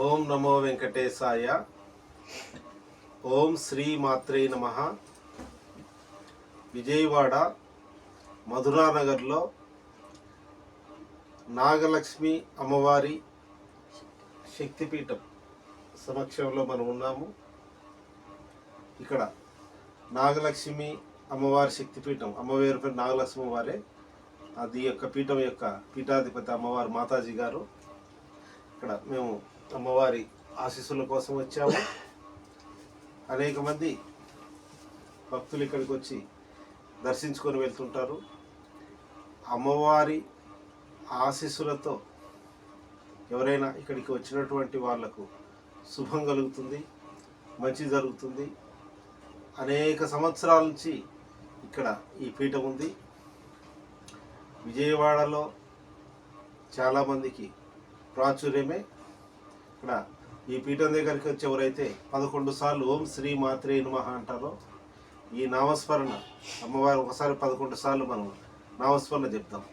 ఓం నమో వెంకటేశాయ. ఓం శ్రీ మాత్రే నమః. విజయవాడ మధురానగర్లో నాగలక్ష్మి అమ్మవారి శక్తిపీఠం సమక్షంలో మనం ఉన్నాము. ఇక్కడ నాగలక్ష్మి అమ్మవారి శక్తిపీఠం, అమ్మవారి పేరు నాగలక్ష్మి అమ్మవారే. అది యొక్క పీఠం యొక్క పీఠాధిపతి అమ్మవారు మాతాజీ గారు. ఇక్కడ మేము అమ్మవారి ఆశీస్సుల కోసం వచ్చాము. అనేక మంది భక్తులు ఇక్కడికి వచ్చి దర్శించుకొని వెళ్తుంటారు. అమ్మవారి ఆశీస్సులతో ఎవరైనా ఇక్కడికి వచ్చినటువంటి వాళ్లకు శుభం కలుగుతుంది, మంచి జరుగుతుంది. అనేక సంవత్సరాల నుంచి ఇక్కడ ఈ పీఠం ఉంది. విజయవాడలో చాలామందికి ప్రాచుర్యమే. ఇక్కడ ఈ పీఠం దగ్గరికి వచ్చి ఎవరైతే 11 సార్లు ఓం శ్రీ మాత్రే నమః అంటారో, ఈ నామస్మరణ అమ్మవారు ఒకసారి 11 సార్లు మనం నామస్మరణ చెప్తాం.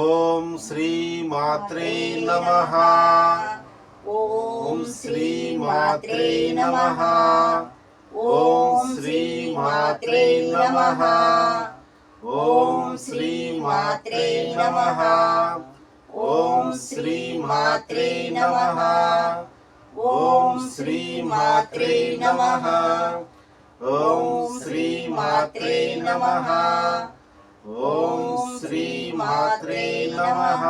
ఓం శ్రీ మాత్రే నమః, ఓం శ్రీ మాత్రే నమః, ఓం శ్రీ మాత్రే నమః, ఓం శ్రీ మాత్రే నమః, ఓం శ్రీ మాత్రే నమః, ఓం శ్రీ మాత్రే నమః, ఓం శ్రీ మాత్రే నమః, ఓం శ్రీ మాత్రే నమః,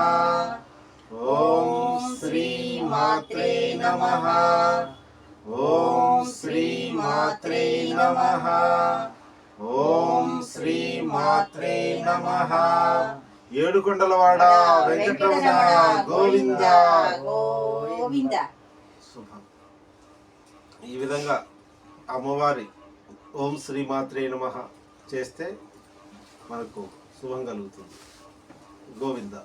ఓం శ్రీ మాత్రే నమః, ఓం శ్రీ మాత్రే నమః, ఓం శ్రీ మాత్రే నమః. ఏడుకొండలవాడ వెంకటరమణ గోవింద గోవింద. శుభం. ఈ విధంగా అమ్మవారి ఓం శ్రీ మాత్రే నమః చేస్తే మనకు శుభం కలుగుతుంది. గోవింద.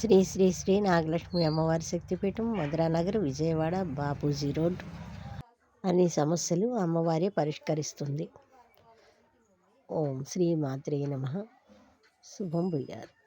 శ్రీ శ్రీ శ్రీ నాగలక్ష్మి అమ్మవారి శక్తిపీఠం, మధురానగర్, విజయవాడ, బాపూజీ రోడ్. అన్ని సమస్యలు అమ్మవారే పరిష్కరిస్తుంది. ఓం శ్రీ మాత్రే నమః. శుభం భూయాత్.